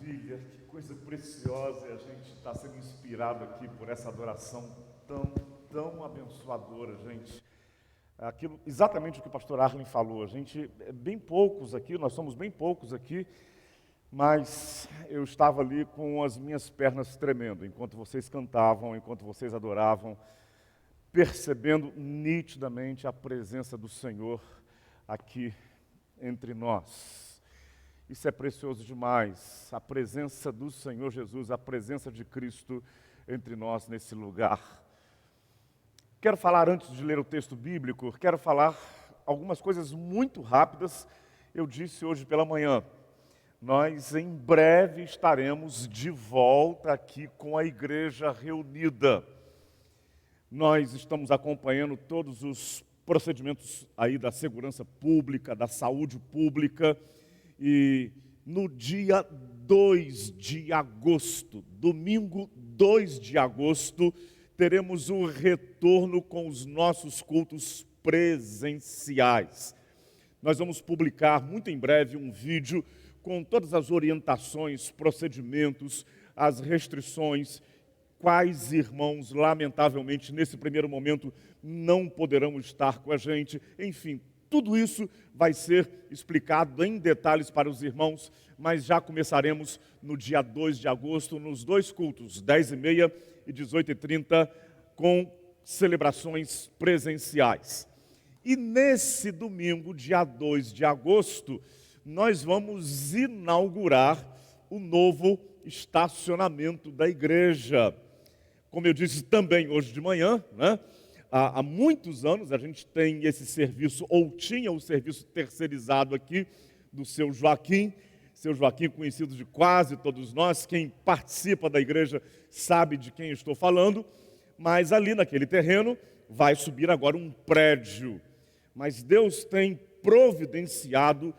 maravilha, que coisa preciosa, e a gente está sendo inspirado aqui por essa adoração tão abençoadora, gente. Aquilo, exatamente o que o pastor Arlen falou, a gente é bem poucos aqui, nós somos bem poucos aqui, mas eu estava ali com as minhas pernas tremendo, enquanto vocês cantavam, enquanto vocês adoravam, percebendo nitidamente a presença do Senhor aqui entre nós. Isso é precioso demais, a presença do Senhor Jesus, a presença de Cristo entre nós nesse lugar. Quero falar, antes de ler o texto bíblico, quero falar algumas coisas muito rápidas. Eu disse hoje pela manhã, nós em breve estaremos de volta aqui com a igreja reunida. Nós estamos acompanhando todos os procedimentos aí da segurança pública, da saúde pública, e no dia 2 de agosto, domingo 2 de agosto, teremos o retorno com os nossos cultos presenciais. Nós vamos publicar muito em breve um vídeo com todas as orientações, procedimentos, as restrições, quais irmãos, lamentavelmente, nesse primeiro momento, não poderão estar com a gente. Enfim, tudo isso vai ser explicado em detalhes para os irmãos, mas já começaremos no dia 2 de agosto, nos dois cultos, 10h30 e 18h30, com celebrações presenciais. E nesse domingo, dia 2 de agosto, nós vamos inaugurar o novo estacionamento da igreja. Como eu disse também hoje de manhã, né? Há muitos anos a gente tem esse serviço, ou tinha o serviço terceirizado aqui do seu Joaquim conhecido de quase todos nós, quem participa da igreja sabe de quem estou falando, mas ali naquele terreno vai subir agora um prédio. Mas Deus tem providenciado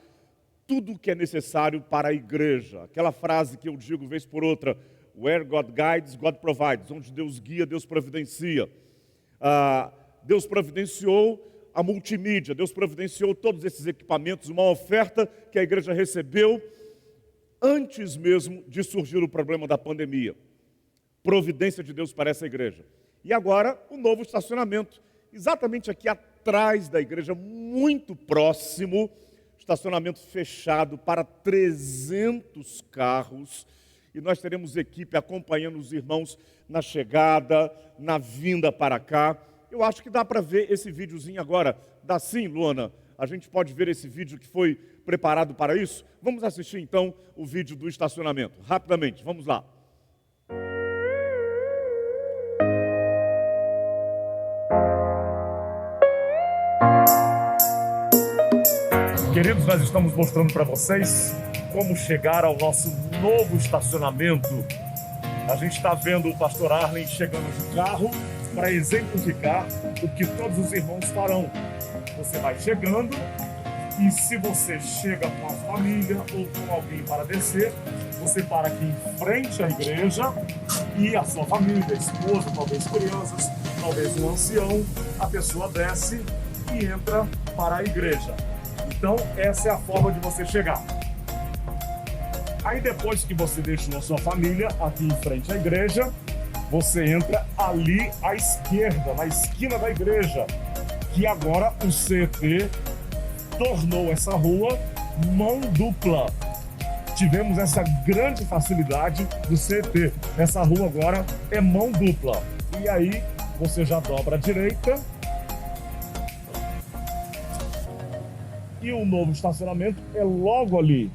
tudo o que é necessário para a igreja. Aquela frase que eu digo vez por outra, where God guides, God provides. Onde Deus guia, Deus providencia. Deus providenciou a multimídia, Deus providenciou todos esses equipamentos, uma oferta que a igreja recebeu antes mesmo de surgir o problema da pandemia. Providência de Deus para essa igreja. E agora, o novo estacionamento, exatamente aqui atrás da igreja, muito próximo, estacionamento fechado para 300 carros, e nós teremos equipe acompanhando os irmãos na chegada, na vinda para cá. Eu acho que dá para ver esse videozinho agora. Dá sim, Luana? A gente pode ver esse vídeo que foi preparado para isso? Vamos assistir então o vídeo do estacionamento. Rapidamente, vamos lá. Queridos, nós estamos mostrando para vocês como chegar ao nosso novo estacionamento. A gente está vendo o pastor Arlen chegando de carro para exemplificar o que todos os irmãos farão. Você vai chegando e se você chega com a família ou com alguém para descer, você para aqui em frente à igreja e a sua família, a esposa, talvez crianças, talvez um ancião, a pessoa desce e entra para a igreja. Então, essa é a forma de você chegar. Aí depois que você deixou a sua família aqui em frente à igreja, você entra ali à esquerda, na esquina da igreja, que agora o CET tornou essa rua mão dupla. Tivemos essa grande facilidade do CET. Essa rua agora é mão dupla. E aí você já dobra à direita. E o novo estacionamento é logo ali.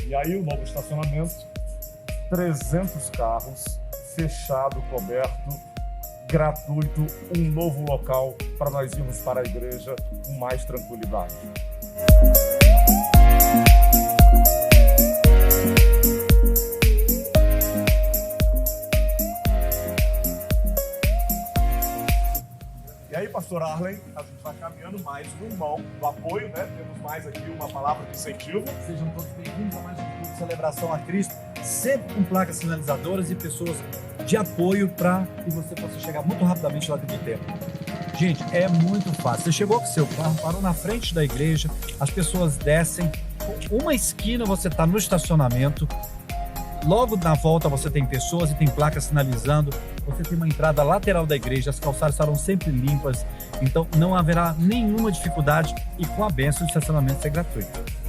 E aí o novo estacionamento, 300 carros, fechado, coberto, gratuito, um novo local para nós irmos para a igreja com mais tranquilidade. E aí, pastor Arlen, a gente vai caminhando mais um irmão do apoio, né? Temos mais aqui uma palavra de incentivo. Sejam todos bem-vindos a mais um culto de celebração a Cristo, sempre com placas sinalizadoras e pessoas de apoio para que você possa chegar muito rapidamente lá dentro de tempo. Gente, é muito fácil. Você chegou com seu carro, parou na frente da igreja, as pessoas descem. Uma esquina você está no estacionamento. Logo na volta você tem pessoas e tem placas sinalizando. Você tem uma entrada lateral da igreja, as calçadas estarão sempre limpas. Então não haverá nenhuma dificuldade e com a bênção de estacionamento ser gratuito.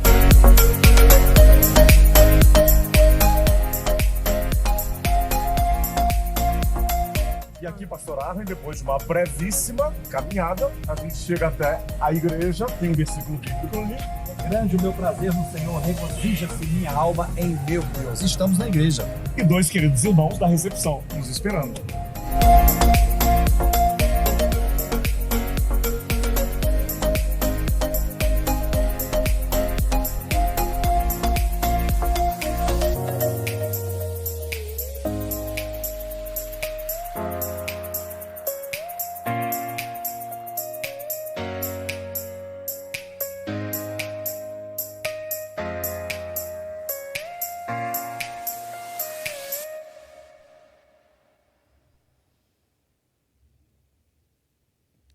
E aqui, pastor Arlen, depois de uma brevíssima caminhada, a gente chega até a igreja, tem um versículo bíblico ali. Grande o meu prazer no Senhor, regozija-se minha alma em meu Deus. Estamos na igreja. E dois queridos irmãos da recepção nos esperando.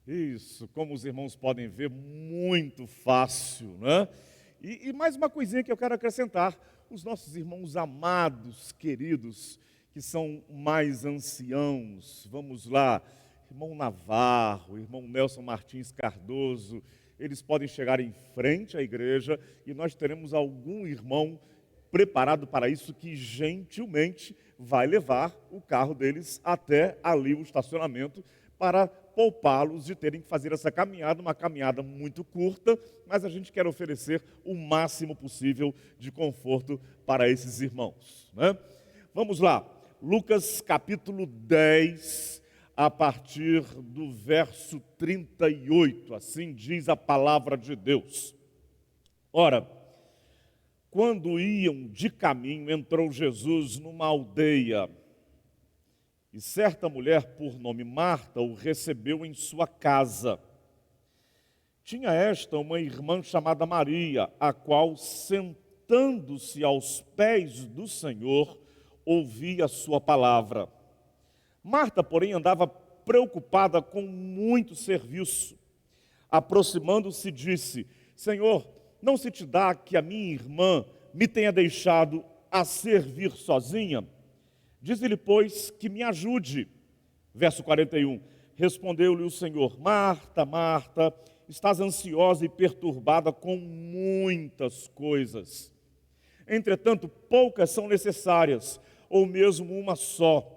Isso, como os irmãos podem ver, muito fácil, né? E mais uma coisinha que eu quero acrescentar: os nossos irmãos amados, queridos, que são mais anciãos, vamos lá, irmão Navarro, irmão Nelson Martins Cardoso, eles podem chegar em frente à igreja e nós teremos algum irmão preparado para isso que gentilmente vai levar o carro deles até ali o estacionamento para poupá-los de terem que fazer essa caminhada, uma caminhada muito curta, mas a gente quer oferecer o máximo possível de conforto para esses irmãos, né? Vamos lá, Lucas capítulo 10, a partir do verso 38, assim diz a palavra de Deus. Ora, quando iam de caminho, entrou Jesus numa aldeia, e certa mulher, por nome Marta, o recebeu em sua casa. Tinha esta uma irmã chamada Maria, a qual, sentando-se aos pés do Senhor, ouvia a sua palavra. Marta, porém, andava preocupada com muito serviço. Aproximando-se, disse: Senhor, não se te dá que a minha irmã me tenha deixado a servir sozinha? Diz-lhe, pois, que me ajude. Verso 41, respondeu-lhe o Senhor: Marta, Marta, estás ansiosa e perturbada com muitas coisas. Entretanto, poucas são necessárias, ou mesmo uma só.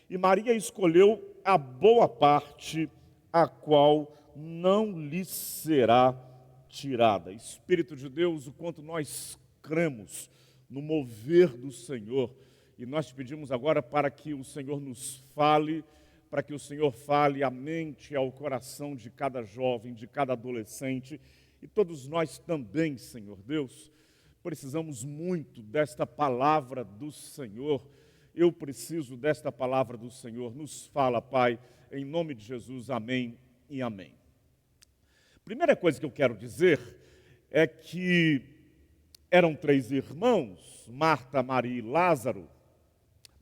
E Maria escolheu a boa parte, a qual não lhe será tirada. Espírito de Deus, o quanto nós cremos no mover do Senhor, e nós pedimos agora para que o Senhor nos fale, para que o Senhor fale à mente e ao coração de cada jovem, de cada adolescente, e todos nós também, Senhor Deus, precisamos muito desta palavra do Senhor. Eu preciso desta palavra do Senhor. Nos fala, Pai, em nome de Jesus, amém e amém. Primeira coisa que eu quero dizer é que eram 3 irmãos, Marta, Maria e Lázaro,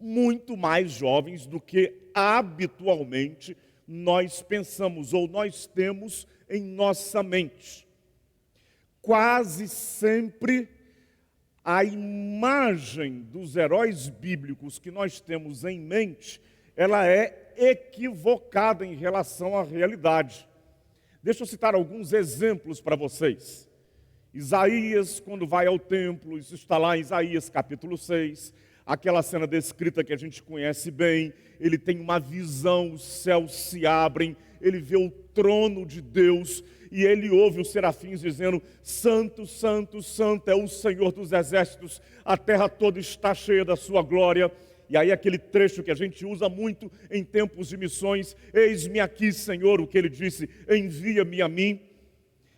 muito mais jovens do que habitualmente nós pensamos ou nós temos em nossa mente. Quase sempre a imagem dos heróis bíblicos que nós temos em mente, ela é equivocada em relação à realidade. Deixa eu citar alguns exemplos para vocês. Isaías, quando vai ao templo, isso está lá em Isaías capítulo 6, aquela cena descrita que a gente conhece bem, ele tem uma visão, os céus se abrem, ele vê o trono de Deus e ele ouve os serafins dizendo: Santo, Santo, Santo é o Senhor dos exércitos, a terra toda está cheia da sua glória. E aí aquele trecho que a gente usa muito em tempos de missões: eis-me aqui, Senhor, o que ele disse, envia-me a mim.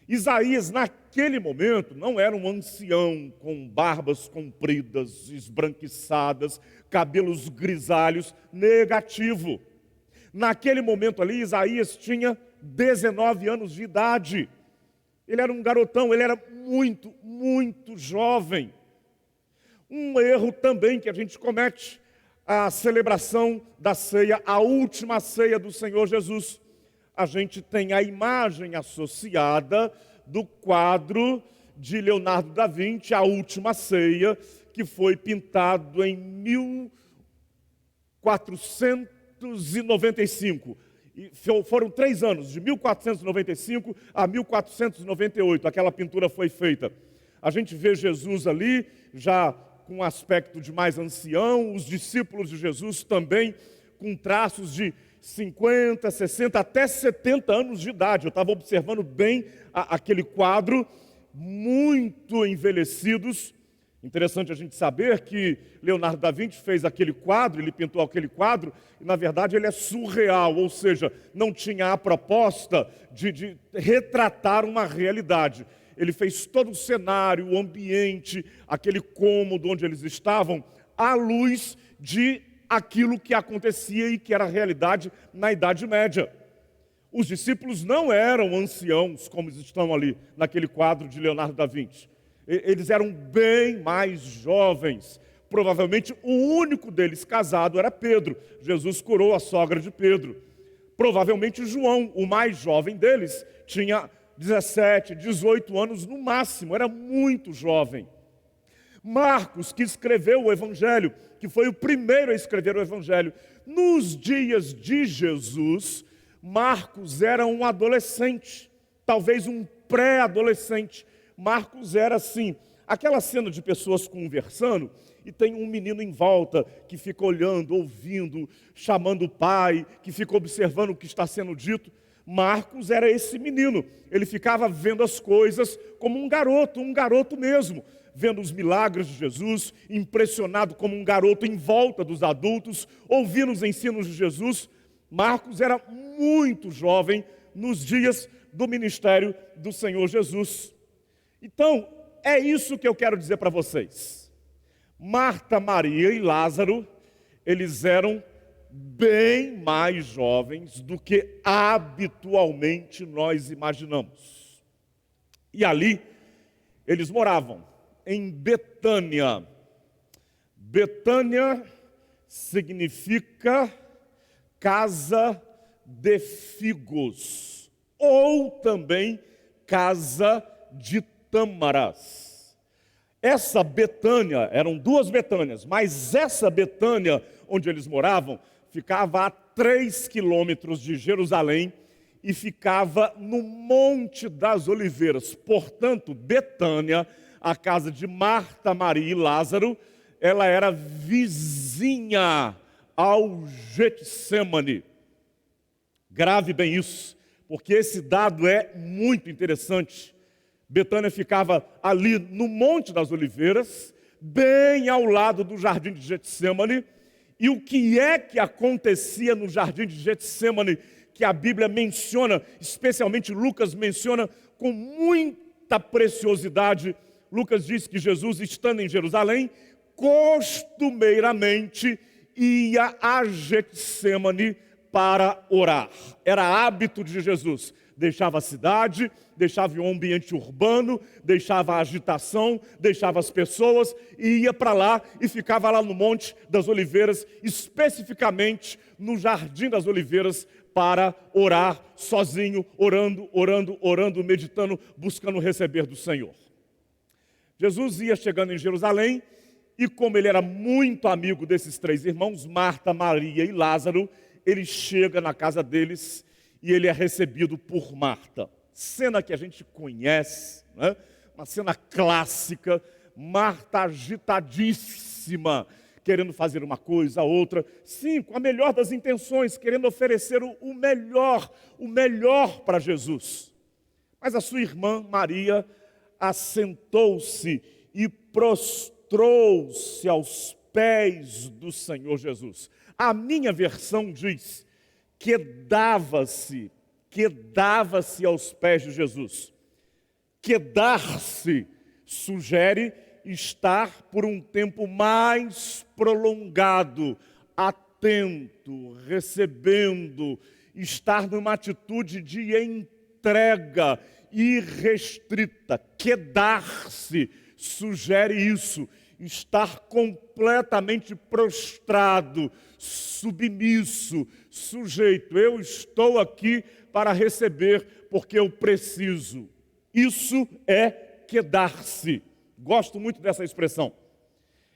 Isaías, naquele momento, não era um ancião com barbas compridas, esbranquiçadas, cabelos grisalhos, negativo. Naquele momento ali, Isaías tinha 19 anos de idade. Ele era um garotão, ele era muito, muito jovem. Um erro também que a gente comete, a celebração da ceia, a última ceia do Senhor Jesus. a gente tem a imagem associada do quadro de Leonardo da Vinci, A Última Ceia, que foi pintado em 1495. E foram 3 anos, de 1495 a 1498, aquela pintura foi feita. A gente vê Jesus ali, já com um aspecto de mais ancião, os discípulos de Jesus também, com traços de 50, 60, até 70 anos de idade. Eu estava observando bem aquele quadro, muito envelhecidos. Interessante a gente saber que Leonardo da Vinci fez aquele quadro, ele pintou aquele quadro, e na verdade ele é surreal, ou seja, não tinha a proposta de retratar uma realidade. Ele fez todo o cenário, o ambiente, aquele cômodo onde eles estavam, à luz de aquilo que acontecia e que era realidade na Idade Média. Os discípulos não eram anciãos, como estão ali naquele quadro de Leonardo da Vinci. Eles eram bem mais jovens. Provavelmente o único deles casado era Pedro. Jesus curou a sogra de Pedro. Provavelmente João, o mais jovem deles, tinha 17, 18 anos no máximo, era muito jovem. Marcos, que escreveu o Evangelho, que foi o primeiro a escrever o Evangelho, nos dias de Jesus, Marcos era um adolescente, talvez um pré-adolescente. Marcos era assim, aquela cena de pessoas conversando e tem um menino em volta que fica olhando, ouvindo, chamando o pai, que fica observando o que está sendo dito. Marcos era esse menino, ele ficava vendo as coisas como um garoto mesmo, vendo os milagres de Jesus, impressionado como um garoto em volta dos adultos, ouvindo os ensinos de Jesus. Marcos era muito jovem nos dias do ministério do Senhor Jesus. Então, é isso que eu quero dizer para vocês. Marta, Maria e Lázaro, eles eram bem mais jovens do que habitualmente nós imaginamos. E ali, eles moravam em Betânia. Betânia significa casa de figos, ou também casa de tâmaras. Essa Betânia, eram 2 Betânias, mas essa Betânia, onde eles moravam, ficava a 3 quilômetros de Jerusalém e ficava no Monte das Oliveiras. Portanto, Betânia, a casa de Marta, Maria e Lázaro, ela era vizinha ao Getsêmani. Grave bem isso, porque esse dado é muito interessante. Betânia ficava ali no Monte das Oliveiras, bem ao lado do Jardim de Getsêmani. E o que é que acontecia no Jardim de Getsêmani, que a Bíblia menciona, especialmente Lucas menciona com muita preciosidade? Lucas diz que Jesus, estando em Jerusalém, costumeiramente ia a Getsêmani para orar. Era hábito de Jesus. Deixava a cidade, deixava o ambiente urbano, deixava a agitação, deixava as pessoas e ia para lá e ficava lá no Monte das Oliveiras, especificamente no Jardim das Oliveiras, para orar sozinho, orando, meditando, buscando receber do Senhor. Jesus ia chegando em Jerusalém e, como ele era muito amigo desses 3 irmãos, Marta, Maria e Lázaro, ele chega na casa deles e ele é recebido por Marta. Cena que a gente conhece, né? Uma cena clássica, Marta agitadíssima, querendo fazer uma coisa, outra, sim, com a melhor das intenções, querendo oferecer o melhor para Jesus. Mas a sua irmã Maria assentou-se e prostrou-se aos pés do Senhor Jesus. A minha versão diz: quedava-se aos pés de Jesus. Quedar-se sugere estar por um tempo mais prolongado, atento, recebendo, estar numa atitude de entrega irrestrita. Quedar-se sugere isso, estar completamente prostrado, submisso, sujeito. Eu estou aqui para receber porque eu preciso. Isso é quedar-se. Gosto muito dessa expressão.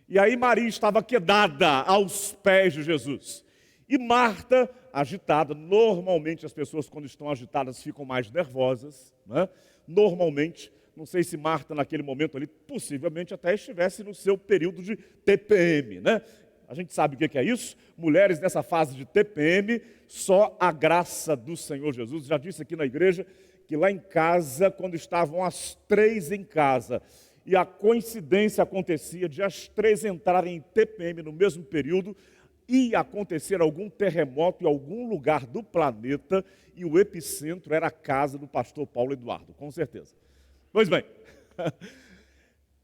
E aí Maria estava quedada aos pés de Jesus. E Marta, agitada. Normalmente as pessoas quando estão agitadas ficam mais nervosas, né? Normalmente, não sei se Marta naquele momento ali, possivelmente até estivesse no seu período de TPM, né? A gente sabe o que é isso? Mulheres nessa fase de TPM, só a graça do Senhor Jesus. Já disse aqui na igreja que lá em casa, quando estavam as 3 em casa, e a coincidência acontecia de as 3 entrarem em TPM no mesmo período, ia acontecer algum terremoto em algum lugar do planeta, e o epicentro era a casa do pastor Paulo Eduardo, com certeza. Pois bem,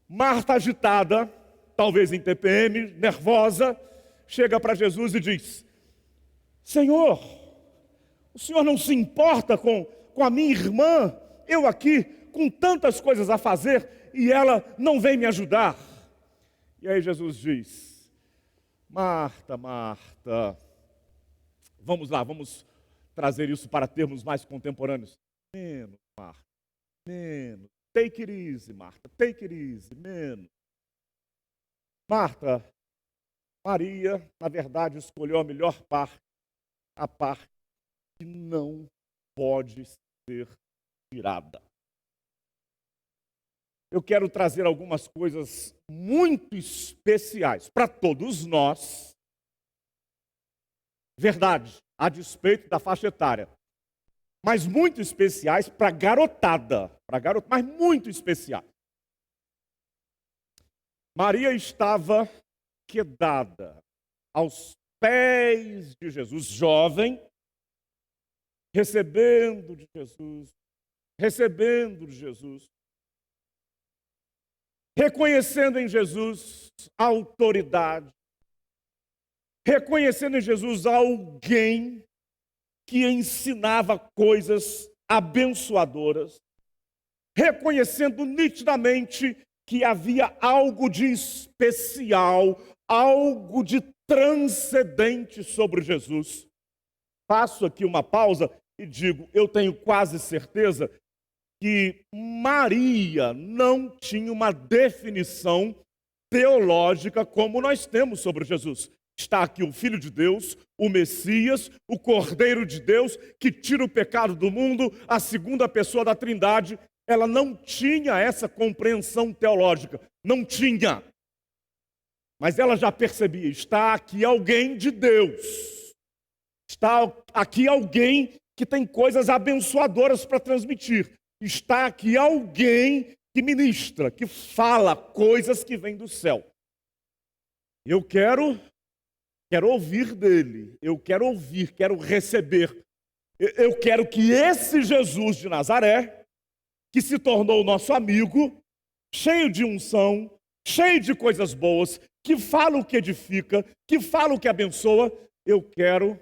Marta agitada, talvez em TPM, nervosa, chega para Jesus e diz: Senhor, o Senhor não se importa com a minha irmã, eu aqui com tantas coisas a fazer e ela não vem me ajudar. E aí Jesus diz: Marta, Marta, vamos lá, vamos trazer isso para termos mais contemporâneos. Menos, Marta, menos. Take it easy, Marta, take it easy, menos. Marta, Maria, na verdade, escolheu a melhor parte, a parte que não pode ser tirada. Eu quero trazer algumas coisas muito especiais para todos nós. Verdade, a despeito da faixa etária. Mas muito especiais para a garotada. Mas muito especiais. Maria estava quedada aos pés de Jesus, jovem, recebendo de Jesus, reconhecendo em Jesus a autoridade, reconhecendo em Jesus alguém que ensinava coisas abençoadoras, reconhecendo nitidamente que havia algo de especial, algo de transcendente sobre Jesus. Faço aqui uma pausa e digo, eu tenho quase certeza que Maria não tinha uma definição teológica como nós temos sobre Jesus. Está aqui o Filho de Deus, o Messias, o Cordeiro de Deus, que tira o pecado do mundo, a segunda pessoa da Trindade. Ela não tinha essa compreensão teológica, não tinha. Mas ela já percebia, está aqui alguém de Deus. Está aqui alguém que tem coisas abençoadoras para transmitir. Está aqui alguém que ministra, que fala coisas que vêm do céu. Eu quero ouvir dele, eu quero ouvir, quero receber. Eu quero que esse Jesus de Nazaré, que se tornou nosso amigo, cheio de unção, cheio de coisas boas, que fala o que edifica, que fala o que abençoa, eu quero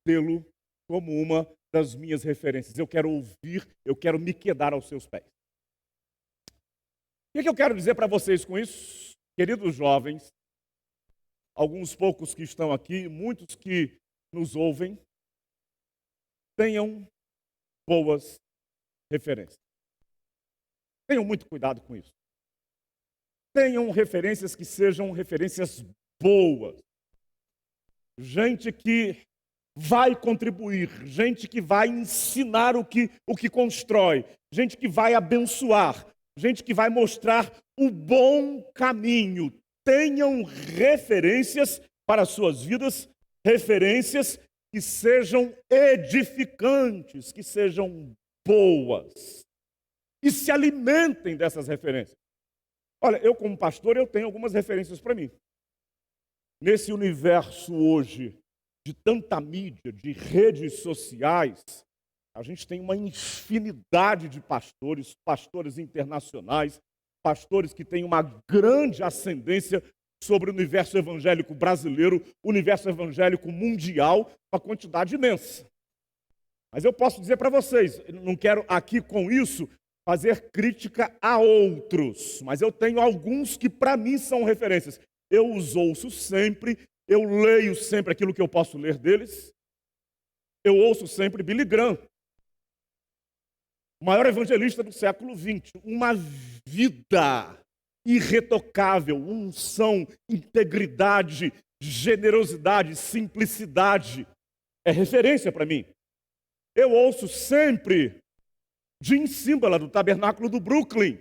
tê-lo como uma das minhas referências. Eu quero ouvir, eu quero me quedar aos seus pés. O que eu quero dizer para vocês com isso? Queridos jovens, alguns poucos que estão aqui, muitos que nos ouvem, tenham boas referências. Tenham muito cuidado com isso. Tenham referências que sejam referências boas. Gente que vai contribuir, gente que vai ensinar o que constrói, gente que vai abençoar, gente que vai mostrar o bom caminho. Tenham referências para as suas vidas, referências que sejam edificantes, que sejam boas. E se alimentem dessas referências. Olha, eu como pastor, eu tenho algumas referências para mim. Nesse universo hoje de tanta mídia, de redes sociais, a gente tem uma infinidade de pastores, pastores internacionais, pastores que têm uma grande ascendência sobre o universo evangélico brasileiro, o universo evangélico mundial, uma quantidade imensa. Mas eu posso dizer para vocês, não quero aqui com isso fazer crítica a outros, mas eu tenho alguns que para mim são referências. Eu os ouço sempre, eu leio sempre aquilo que eu posso ler deles. Eu ouço sempre Billy Graham, o maior evangelista do século XX. Uma vida irretocável, unção, integridade, generosidade, simplicidade. É referência para mim. Eu ouço sempre Jim Cymbala, do Tabernáculo do Brooklyn.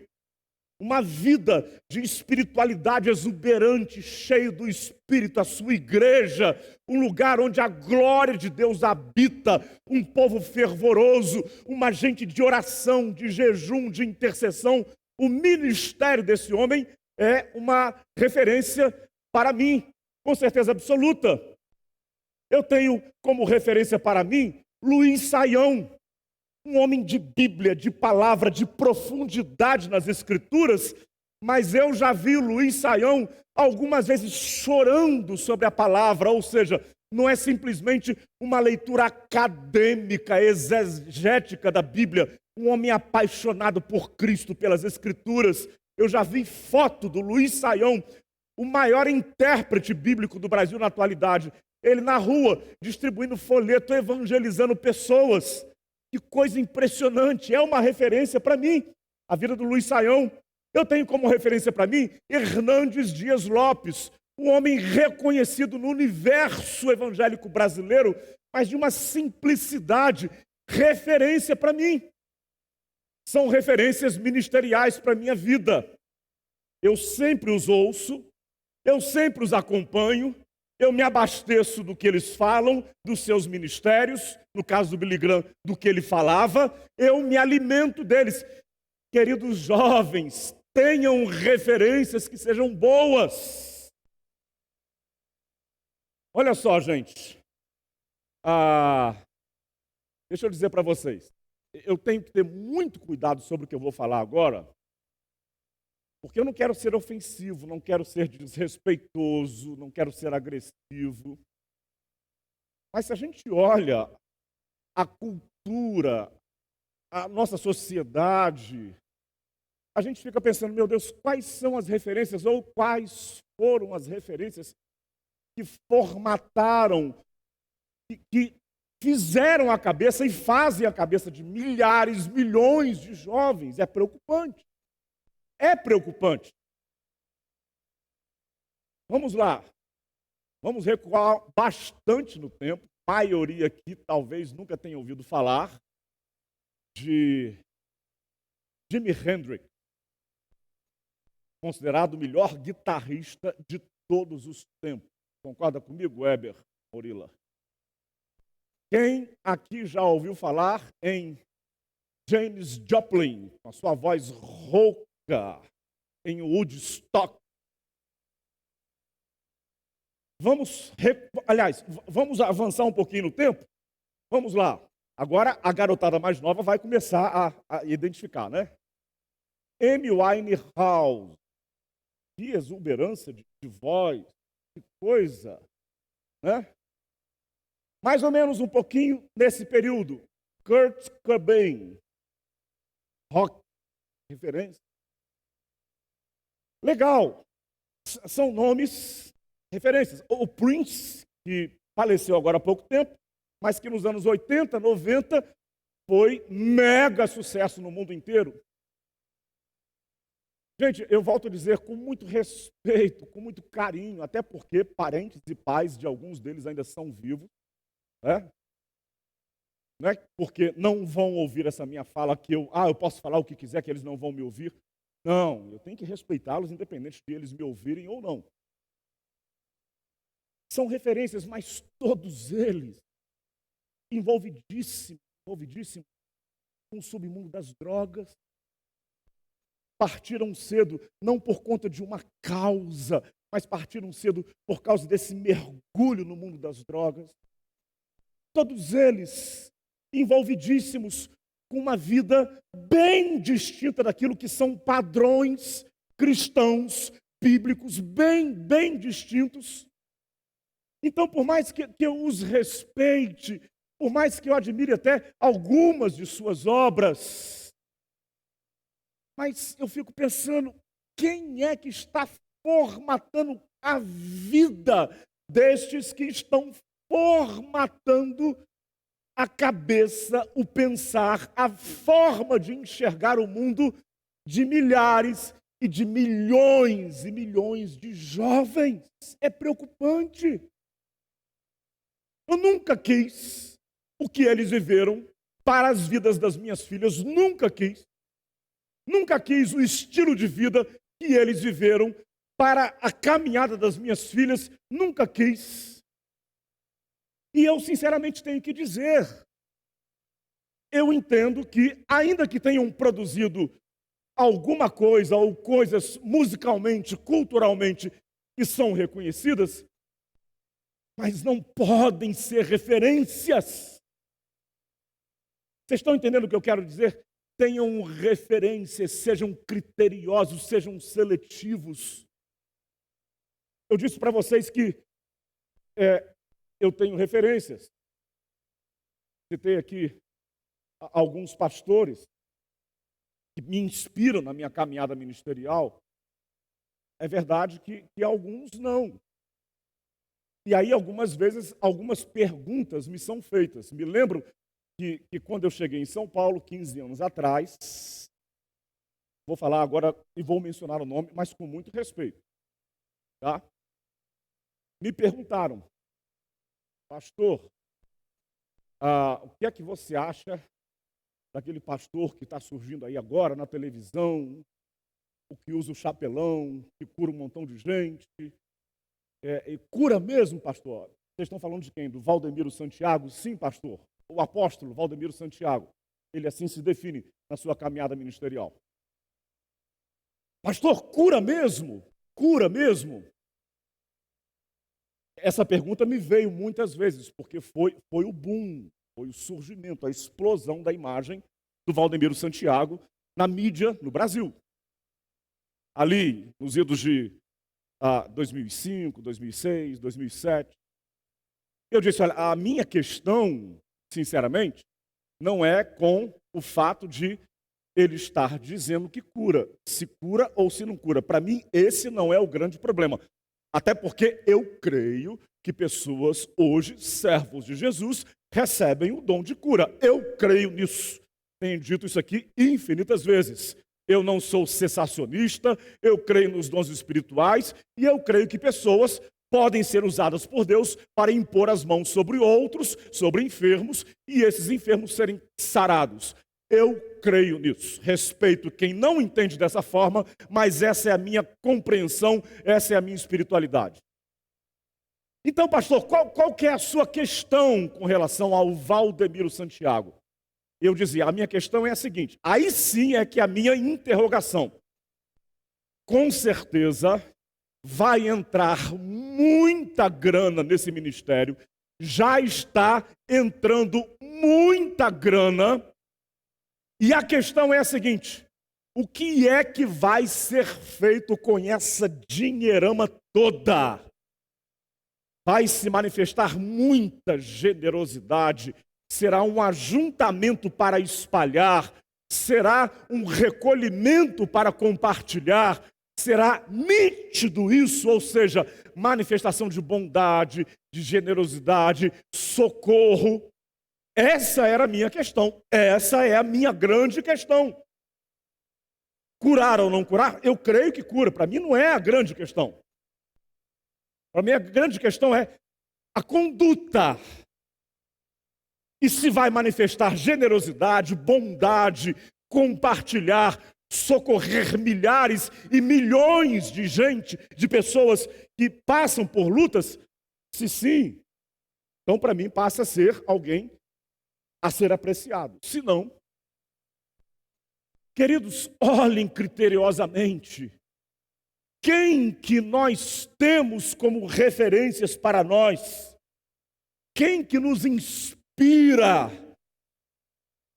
Uma vida de espiritualidade exuberante, cheio do Espírito, a sua igreja, um lugar onde a glória de Deus habita, um povo fervoroso, uma gente de oração, de jejum, de intercessão. O ministério desse homem é uma referência para mim, com certeza absoluta. Eu tenho como referência para mim Luiz Saião, um homem de Bíblia, de palavra, de profundidade nas Escrituras, mas eu já vi o Luiz Saião algumas vezes chorando sobre a palavra, ou seja, não é simplesmente uma leitura acadêmica, exegética da Bíblia, um homem apaixonado por Cristo, pelas Escrituras. Eu já vi foto do Luiz Saião, o maior intérprete bíblico do Brasil na atualidade, ele na rua, distribuindo folheto, evangelizando pessoas. Que coisa impressionante, é uma referência para mim, a vida do Luiz Saião. Eu tenho como referência para mim Hernandes Dias Lopes, um homem reconhecido no universo evangélico brasileiro, mas de uma simplicidade, referência para mim. São referências ministeriais para a minha vida. Eu sempre os ouço, eu sempre os acompanho, eu me abasteço do que eles falam, dos seus ministérios, no caso do Billy Graham, do que ele falava, eu me alimento deles. Queridos jovens, tenham referências que sejam boas. Olha só, gente, deixa eu dizer para vocês, eu tenho que ter muito cuidado sobre o que eu vou falar agora, porque eu não quero ser ofensivo, não quero ser desrespeitoso, não quero ser agressivo. Mas se a gente olha a cultura, a nossa sociedade, a gente fica pensando, meu Deus, quais são as referências ou quais foram as referências que formataram, que fizeram a cabeça e fazem a cabeça de milhares, milhões de jovens. É preocupante. É preocupante. Vamos lá. Vamos recuar bastante no tempo. A maioria aqui talvez nunca tenha ouvido falar de Jimi Hendrix, considerado o melhor guitarrista de todos os tempos. Concorda comigo, Weber Morila? Quem aqui já ouviu falar em Janis Joplin, com a sua voz rouca, em Woodstock? Vamos avançar um pouquinho no tempo? Vamos lá. Agora a garotada mais nova vai começar a identificar, né? Amy Winehouse. Que exuberância de voz, que coisa, né? Mais ou menos um pouquinho nesse período. Kurt Cobain. Rock, referência. Legal. São nomes, referências. O Prince, que faleceu agora há pouco tempo, mas que nos anos 80, 90, foi mega sucesso no mundo inteiro. Gente, eu volto a dizer com muito respeito, com muito carinho, até porque parentes e pais de alguns deles ainda são vivos, né? Não é porque não vão ouvir essa minha fala que eu posso falar o que quiser, que eles não vão me ouvir. Não, eu tenho que respeitá-los, independente de eles me ouvirem ou não. São referências, mas todos eles envolvidíssimos com o submundo das drogas. Partiram cedo, não por conta de uma causa, mas partiram cedo por causa desse mergulho no mundo das drogas. Todos eles envolvidíssimos com uma vida bem distinta daquilo que são padrões cristãos, bíblicos, bem distintos. Então, por mais que eu os respeite, por mais que eu admire até algumas de suas obras, Mas eu fico pensando, quem é que está formatando a vida destes que estão formatando a cabeça, o pensar, a forma de enxergar o mundo de milhares e de milhões e milhões de jovens? É preocupante. Eu nunca quis o que eles viveram para as vidas das minhas filhas, nunca quis. Nunca quis o estilo de vida que eles viveram para a caminhada das minhas filhas, nunca quis. E eu sinceramente tenho que dizer, eu entendo que, ainda que tenham produzido alguma coisa ou coisas musicalmente, culturalmente, que são reconhecidas, mas não podem ser referências. Vocês estão entendendo o que eu quero dizer? Tenham referências, sejam criteriosos, sejam seletivos. Eu disse para vocês que eu tenho referências. Citei aqui alguns pastores que me inspiram na minha caminhada ministerial. É verdade que alguns não. E aí, algumas vezes, algumas perguntas me são feitas. Me lembro que quando eu cheguei em São Paulo, 15 anos atrás, vou falar agora e vou mencionar o nome, mas com muito respeito, tá? Me perguntaram, pastor, o que é que você acha daquele pastor que está surgindo aí agora na televisão, o que usa o chapelão, que cura um montão de gente, e cura mesmo, pastor? Vocês estão falando de quem? Do Valdemiro Santiago? Sim, pastor. O apóstolo Valdemiro Santiago. Ele assim se define na sua caminhada ministerial. Pastor, cura mesmo? Cura mesmo? Essa pergunta me veio muitas vezes, porque foi o boom, foi o surgimento, a explosão da imagem do Valdemiro Santiago na mídia no Brasil. Ali, nos idos de 2005, 2006, 2007. Eu disse, olha, a minha questão, sinceramente, não é com o fato de ele estar dizendo que cura, se cura ou se não cura. Para mim, esse não é o grande problema. Até porque eu creio que pessoas hoje, servos de Jesus, recebem o dom de cura. Eu creio nisso. Tenho dito isso aqui infinitas vezes. Eu não sou cessacionista, eu creio nos dons espirituais e eu creio que pessoas podem ser usadas por Deus para impor as mãos sobre outros, sobre enfermos, e esses enfermos serem sarados. Eu creio nisso. Respeito quem não entende dessa forma, mas essa é a minha compreensão, essa é a minha espiritualidade. Então, pastor, qual que é a sua questão com relação ao Valdemiro Santiago? Eu dizia, a minha questão é a seguinte, aí sim é que a minha interrogação. Com certeza vai entrar muita grana nesse ministério, já está entrando muita grana, e a questão é a seguinte, o que é que vai ser feito com essa dinheirama toda? Vai se manifestar muita generosidade, será um ajuntamento para espalhar, será um recolhimento para compartilhar, será nítido isso, ou seja, manifestação de bondade, de generosidade, socorro. Essa era a minha questão, essa é a minha grande questão. Curar ou não curar? Eu creio que cura, para mim não é a grande questão. Para mim a grande questão é a conduta. E se vai manifestar generosidade, bondade, compartilhar, socorrer milhares e milhões de gente, de pessoas que passam por lutas? Se sim, então para mim passa a ser alguém a ser apreciado. Se não, queridos, olhem criteriosamente. Quem que nós temos como referências para nós? Quem que nos inspira?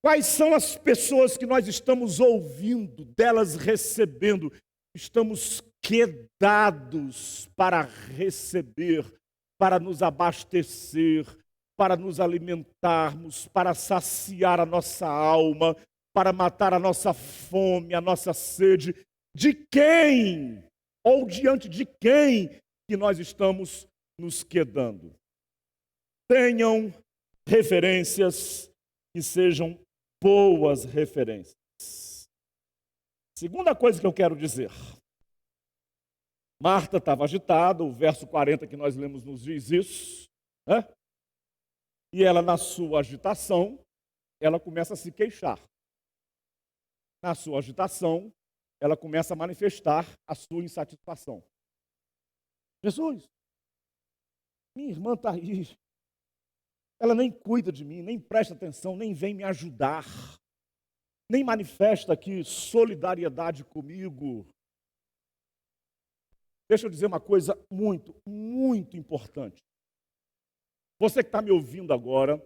Quais são as pessoas que nós estamos ouvindo, delas recebendo? Estamos quedados para receber, para nos abastecer, para nos alimentarmos, para saciar a nossa alma. para matar a nossa fome, a nossa sede. De quem ou diante de quem que nós estamos nos quedando? Tenham referências que sejam boas referências. Segunda coisa que eu quero dizer. Marta estava agitada, o verso 40 que nós lemos nos diz isso, né? E ela, na sua agitação, ela começa a se queixar. Na sua agitação, ela começa a manifestar a sua insatisfação. Jesus, minha irmã está aí. Ela nem cuida de mim, nem presta atenção, nem vem me ajudar, nem manifesta aqui solidariedade comigo. Deixa eu dizer uma coisa muito, muito importante. Você que está me ouvindo agora,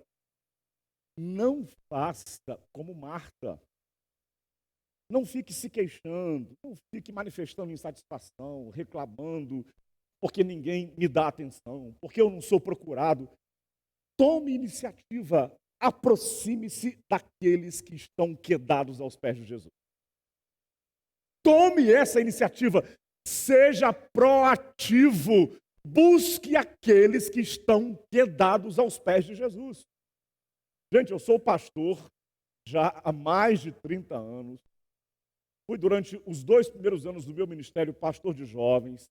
não faça como Marta. Não fique se queixando, não fique manifestando insatisfação, reclamando, porque ninguém me dá atenção, porque eu não sou procurado. Tome iniciativa, aproxime-se daqueles que estão quedados aos pés de Jesus. Tome essa iniciativa, seja proativo, busque aqueles que estão quedados aos pés de Jesus. Gente, eu sou pastor já há mais de 30 anos. Fui durante os 2 primeiros anos do meu ministério pastor de jovens.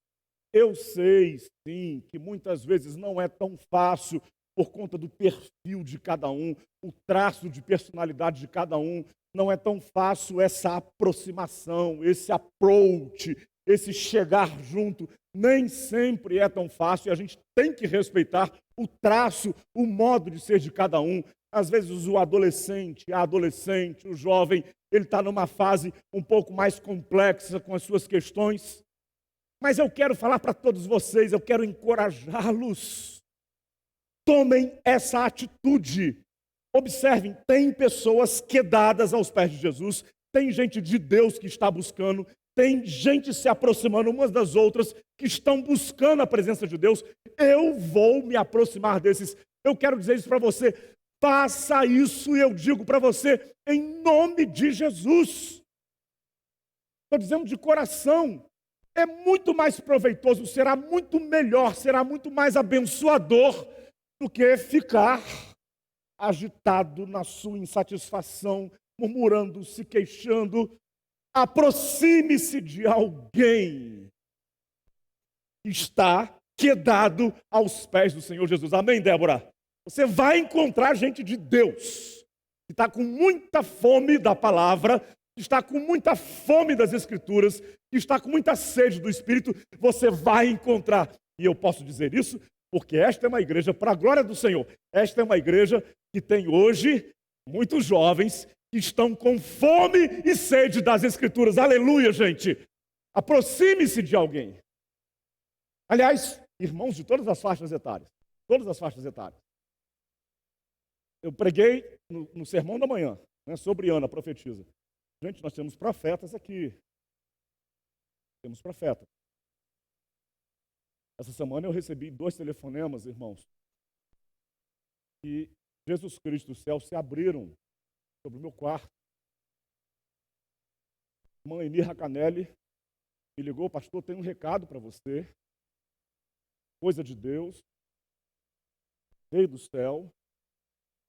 Eu sei, sim, que muitas vezes não é tão fácil por conta do perfil de cada um, o traço de personalidade de cada um. Não é tão fácil essa aproximação, esse approach, esse chegar junto. Nem sempre é tão fácil e a gente tem que respeitar o traço, o modo de ser de cada um. Às vezes o adolescente, a adolescente, o jovem, ele está numa fase um pouco mais complexa com as suas questões. Mas eu quero falar para todos vocês, eu quero encorajá-los. Tomem essa atitude. Observem, tem pessoas quedadas aos pés de Jesus, tem gente de Deus que está buscando, tem gente se aproximando umas das outras que estão buscando a presença de Deus. Eu vou me aproximar desses. Eu quero dizer isso para você. Faça isso e eu digo para você, em nome de Jesus. Estou dizendo de coração. É muito mais proveitoso, será muito melhor, será muito mais abençoador do que ficar agitado na sua insatisfação, murmurando, se queixando. Aproxime-se de alguém que está quedado aos pés do Senhor Jesus. Amém, Débora? Você vai encontrar gente de Deus que está com muita fome da palavra, que está com muita fome das Escrituras, que está com muita sede do Espírito. Você vai encontrar. E eu posso dizer isso porque esta é uma igreja para a glória do Senhor. Esta é uma igreja que tem hoje muitos jovens que estão com fome e sede das Escrituras. Aleluia, gente! Aproxime-se de alguém. Aliás, irmãos de todas as faixas etárias. Todas as faixas etárias. Eu preguei no sermão da manhã, né, sobre Ana, profetiza. Gente, nós temos profetas aqui. Temos profetas. Essa semana eu recebi 2 telefonemas, irmãos. E Jesus Cristo e os céus se abriram sobre o meu quarto. Irmã Eni Racanelli me ligou, pastor, tem um recado para você. Coisa de Deus. Veio do céu.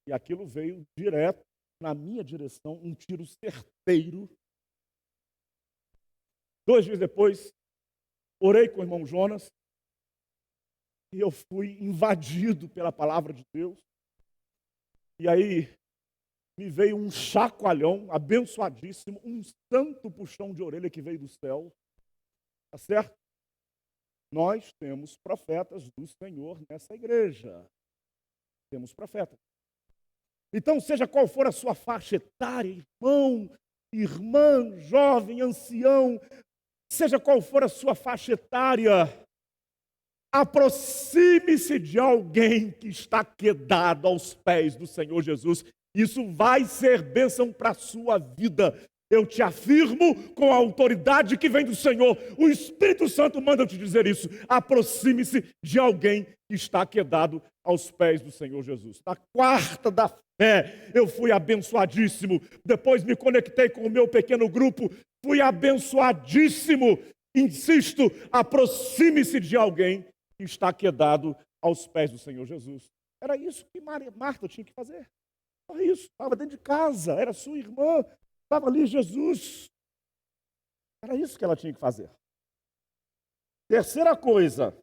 E aquilo veio direto na minha direção, um tiro certeiro. 2 dias depois, orei com o irmão Jonas. E eu fui invadido pela palavra de Deus. E aí me veio um chacoalhão abençoadíssimo, um santo puxão de orelha que veio do céu. Tá certo? Nós temos profetas do Senhor nessa igreja. Temos profetas. Então, seja qual for a sua faixa etária, irmão, irmã, jovem, ancião, seja qual for a sua faixa etária, aproxime-se de alguém que está quedado aos pés do Senhor Jesus. Isso vai ser bênção para a sua vida. Eu te afirmo com a autoridade que vem do Senhor. O Espírito Santo manda eu te dizer isso. Aproxime-se de alguém que está quedado aos pés do Senhor Jesus. Na quarta da fé, eu fui abençoadíssimo. Depois me conectei com o meu pequeno grupo. Fui abençoadíssimo. Insisto, aproxime-se de alguém que está quedado aos pés do Senhor Jesus. Era isso que Marta tinha que fazer. Só isso. Estava dentro de casa. Era sua irmã. Estava ali Jesus. Era isso que ela tinha que fazer. Terceira coisa.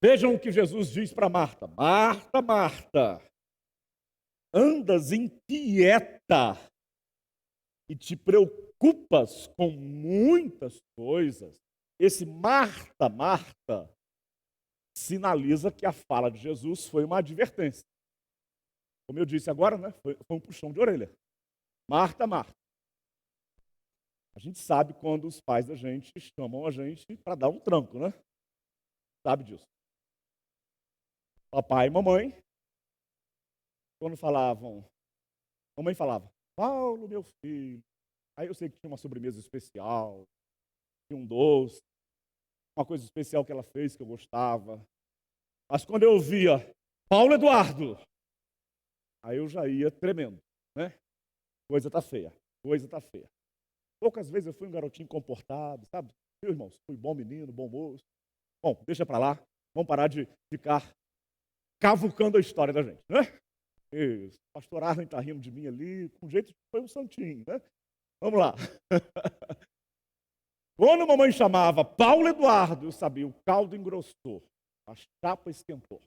Vejam o que Jesus diz para Marta. Marta, Marta, andas inquieta e te preocupas com muitas coisas. Esse Marta, Marta, sinaliza que a fala de Jesus foi uma advertência. Como eu disse agora, né? Foi um puxão de orelha. Marta, Marta. A gente sabe quando os pais da gente chamam a gente para dar um tranco, né? Sabe disso. Papai e mamãe, quando falavam, mamãe falava, Paulo, meu filho. Aí eu sei que tinha uma sobremesa especial, tinha um doce, uma coisa especial que ela fez que eu gostava. Mas quando eu ouvia, Paulo Eduardo, aí eu já ia tremendo, né? Coisa tá feia, coisa tá feia. Poucas vezes eu fui um garotinho comportado, sabe? Meu irmão, fui bom menino, bom moço. Bom, deixa pra lá, vamos parar de ficar cavucando a história da gente, né? Isso, o pastor Arlen está rindo de mim ali, com jeito que foi um santinho, né? Vamos lá. Quando a mamãe chamava Paulo Eduardo, eu sabia, o caldo engrossou, a chapa esquentou.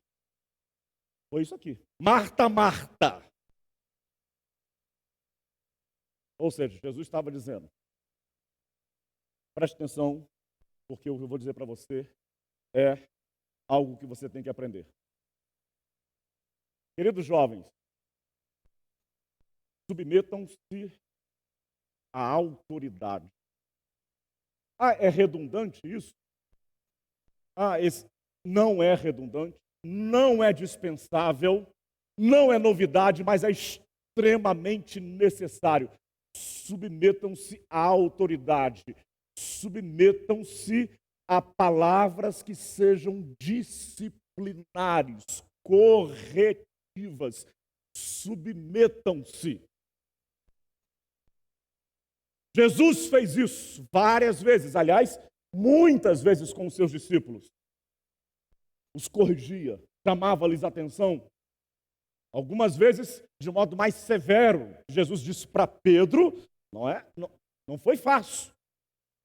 Foi isso aqui. Marta, Marta. Ou seja, Jesus estava dizendo, preste atenção, porque o que eu vou dizer para você é algo que você tem que aprender. Queridos jovens, submetam-se à autoridade. Ah, é redundante isso? Ah, esse não é redundante, não é dispensável, não é novidade, mas é extremamente necessário. Submetam-se à autoridade, submetam-se a palavras que sejam disciplinares, corretivas, submetam-se. Jesus fez isso várias vezes, aliás, muitas vezes com os seus discípulos. Os corrigia, chamava-lhes atenção. Algumas vezes, de modo mais severo, Jesus disse para Pedro, não foi fácil.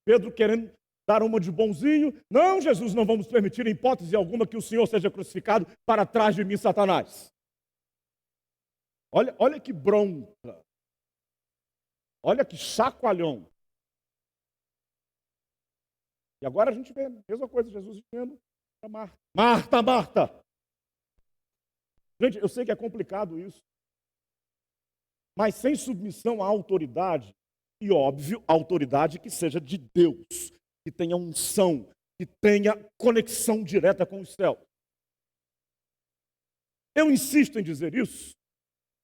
Pedro querendo dar uma de bonzinho, não, Jesus, não vamos permitir em hipótese alguma que o Senhor seja crucificado para trás de mim, Satanás. Olha que bronca. Olha que chacoalhão. E agora a gente vê a mesma coisa, Jesus dizendo para Marta. Marta, Marta. Gente, eu sei que é complicado isso. Mas sem submissão à autoridade, e óbvio, a autoridade que seja de Deus, que tenha unção, que tenha conexão direta com o céu. Eu insisto em dizer isso,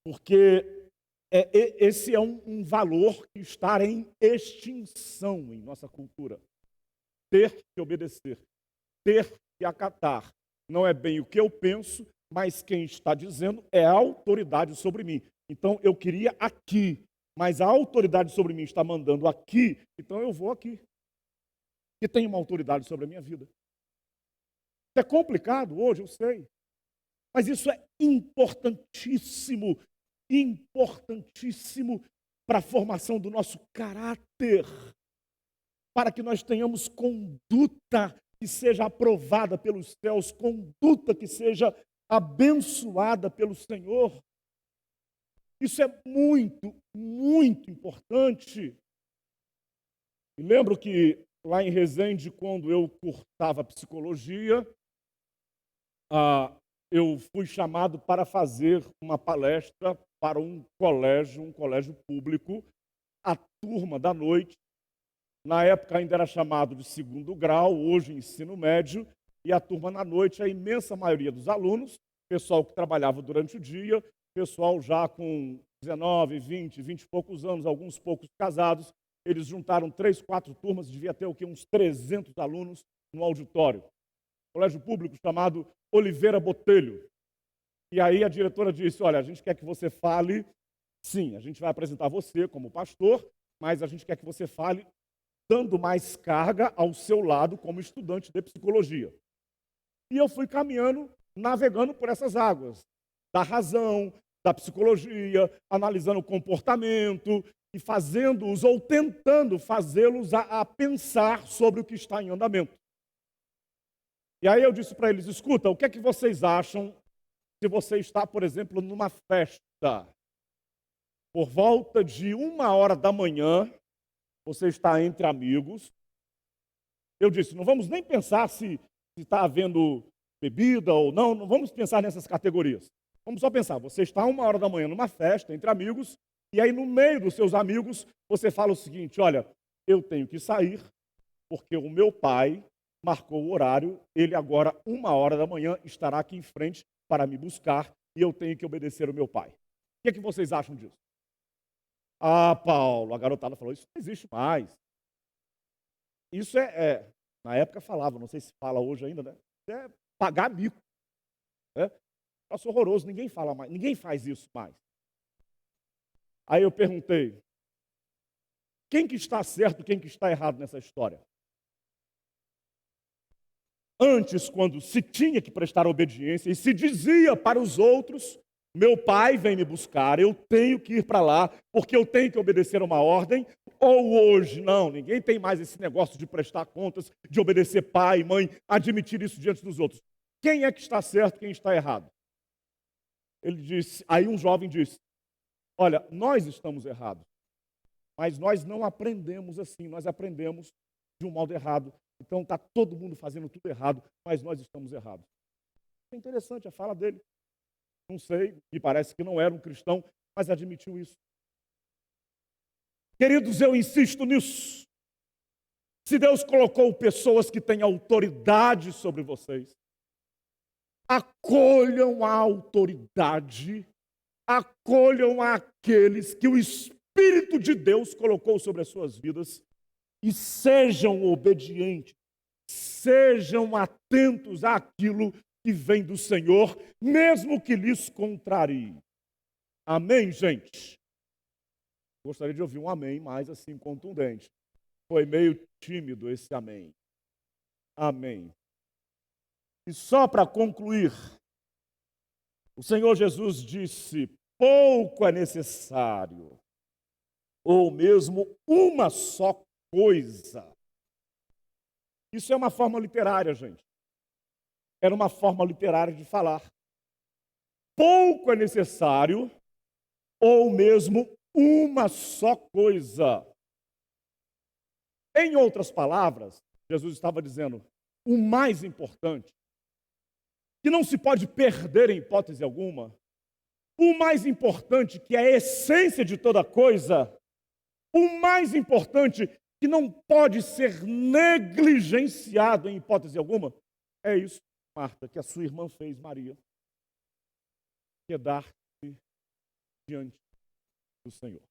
porque esse é um valor que está em extinção em nossa cultura. Ter que obedecer, ter que acatar. Não é bem o que eu penso, mas quem está dizendo é a autoridade sobre mim. Então eu queria aqui, mas a autoridade sobre mim está mandando aqui, então eu vou aqui. Que tem uma autoridade sobre a minha vida. É complicado hoje, eu sei. Mas isso é importantíssimo, importantíssimo para a formação do nosso caráter, para que nós tenhamos conduta que seja aprovada pelos céus, conduta que seja abençoada pelo Senhor. Isso é muito, muito importante. E lembro que lá em Resende, quando eu cursava psicologia, eu fui chamado para fazer uma palestra para um colégio público, a turma da noite. Na época ainda era chamado de segundo grau, hoje ensino médio, e a turma na noite, a imensa maioria dos alunos, pessoal que trabalhava durante o dia, pessoal já com 19, 20, 20 e poucos anos, alguns poucos casados. Eles juntaram 3, 4 turmas, devia ter o quê? Uns 300 alunos no auditório. Colégio público chamado Oliveira Botelho. E aí a diretora disse, olha, a gente quer que você fale, sim, a gente vai apresentar você como pastor, mas a gente quer que você fale dando mais carga ao seu lado como estudante de psicologia. E eu fui caminhando, navegando por essas águas, da razão, da psicologia, analisando o comportamento e fazendo-os ou tentando fazê-los a pensar sobre o que está em andamento. E aí eu disse para eles, escuta, o que é que vocês acham se você está, por exemplo, numa festa, por volta de 1h da manhã, você está entre amigos. Eu disse, não vamos nem pensar se está havendo bebida ou não, não vamos pensar nessas categorias. Vamos só pensar, você está 1h da manhã numa festa, entre amigos, e aí no meio dos seus amigos, você fala o seguinte, olha, eu tenho que sair, porque o meu pai marcou o horário, ele agora, 1h da manhã, estará aqui em frente para me buscar, e eu tenho que obedecer ao meu pai. O que é que vocês acham disso? Ah, Paulo, a garotada falou, isso não existe mais. Isso na época falava, não sei se fala hoje ainda, né? Isso é pagar mico. Né? Nossa, horroroso, ninguém fala mais, ninguém faz isso mais. Aí eu perguntei, quem que está certo, quem que está errado nessa história? Antes, quando se tinha que prestar obediência e se dizia para os outros, meu pai vem me buscar, eu tenho que ir para lá, porque eu tenho que obedecer a uma ordem, ou hoje, não, ninguém tem mais esse negócio de prestar contas, de obedecer pai, mãe, admitir isso diante dos outros. Quem é que está certo, quem está errado? Ele disse, aí um jovem disse, olha, nós estamos errados, mas nós não aprendemos assim, nós aprendemos de um modo errado. Então está todo mundo fazendo tudo errado, mas nós estamos errados. É interessante a fala dele. Não sei, me parece que não era um cristão, mas admitiu isso. Queridos, eu insisto nisso. Se Deus colocou pessoas que têm autoridade sobre vocês, acolham a autoridade, acolham aqueles que o Espírito de Deus colocou sobre as suas vidas e sejam obedientes, sejam atentos àquilo que vem do Senhor, mesmo que lhes contrarie. Amém, gente? Gostaria de ouvir um amém mais assim contundente. Foi meio tímido esse amém. Amém. E só para concluir, o Senhor Jesus disse, pouco é necessário, ou mesmo uma só coisa. Isso é uma forma literária, gente. Era uma forma literária de falar. Pouco é necessário, ou mesmo uma só coisa. Em outras palavras, Jesus estava dizendo, o mais importante, que não se pode perder em hipótese alguma, o mais importante, que é a essência de toda coisa, o mais importante, que não pode ser negligenciado em hipótese alguma, é isso, Marta, que a sua irmã fez, Maria, quedar-se diante do Senhor.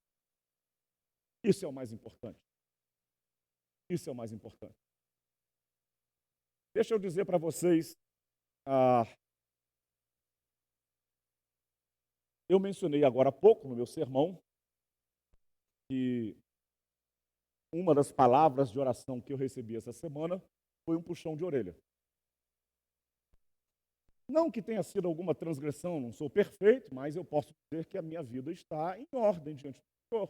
Isso é o mais importante. Isso é o mais importante. Deixa eu dizer para vocês, eu mencionei agora há pouco no meu sermão que uma das palavras de oração que eu recebi essa semana foi um puxão de orelha. Não que tenha sido alguma transgressão, não sou perfeito, mas eu posso dizer que a minha vida está em ordem diante do Senhor.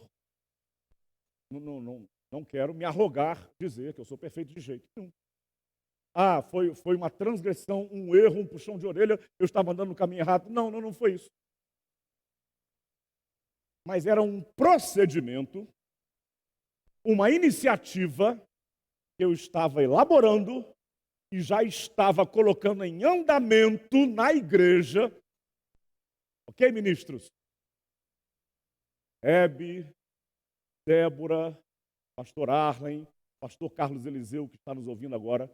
Não quero me arrogar, dizer que eu sou perfeito de jeito nenhum. Foi uma transgressão, um erro, um puxão de orelha, eu estava andando no caminho errado. Não foi isso. Mas era um procedimento, uma iniciativa que eu estava elaborando e já estava colocando em andamento na igreja. Ok, ministros? Hebe, Débora, pastor Arlen, pastor Carlos Eliseu, que está nos ouvindo agora.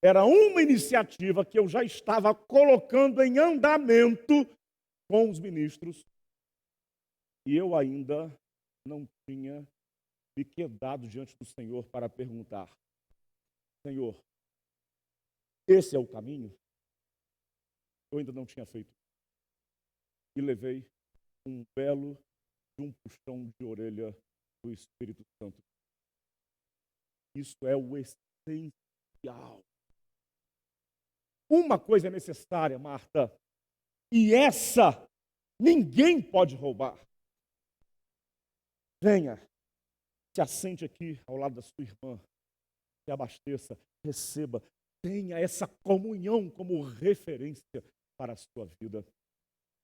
Era uma iniciativa que eu já estava colocando em andamento com os ministros. E eu ainda não tinha me quedado diante do Senhor para perguntar: Senhor, esse é o caminho? Eu ainda não tinha feito. E levei um belo de um puxão de orelha do Espírito Santo. Isso é o essencial. Uma coisa é necessária, Marta, e essa ninguém pode roubar. Venha, se assente aqui ao lado da sua irmã, se abasteça, receba, tenha essa comunhão como referência para a sua vida.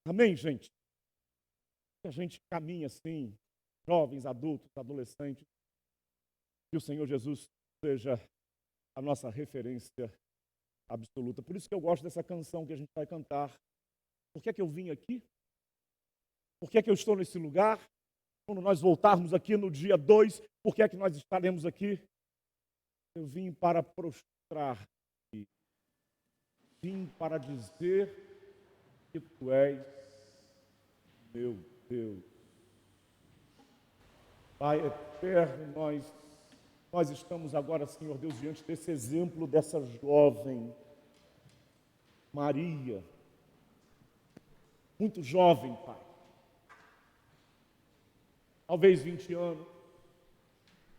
Amém, gente? Que a gente caminha assim, jovens, adultos, adolescentes, que o Senhor Jesus seja a nossa referência absoluta. Por isso que eu gosto dessa canção que a gente vai cantar. Por que é que eu vim aqui? Por que é que eu estou nesse lugar? Quando nós voltarmos aqui no dia 2, por que é que nós estaremos aqui? Eu vim para prostrar-me. Vim para dizer que Tu és meu Deus. Pai eterno, nós estamos agora, Senhor Deus, diante desse exemplo dessa jovem Maria, muito jovem, Pai. Talvez 20 anos,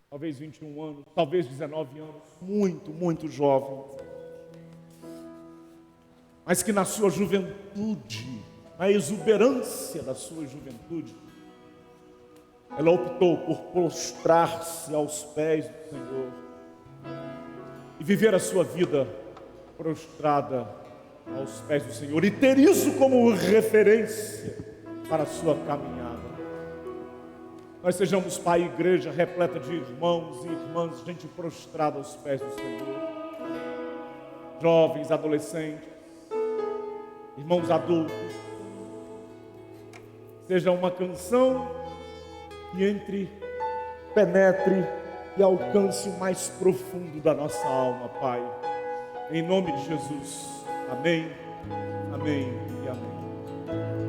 talvez 21 anos, talvez 19 anos, muito jovem. Mas que na sua juventude, na exuberância da sua juventude, ela optou por prostrar-se aos pés do Senhor e viver a sua vida prostrada aos pés do Senhor e ter isso como referência para a sua caminhada. Nós sejamos, Pai, igreja repleta de irmãos e irmãs, gente prostrada aos pés do Senhor, jovens, adolescentes, irmãos adultos. Seja uma canção que entre, penetre e alcance o mais profundo da nossa alma, Pai. Em nome de Jesus. Amém. Amém.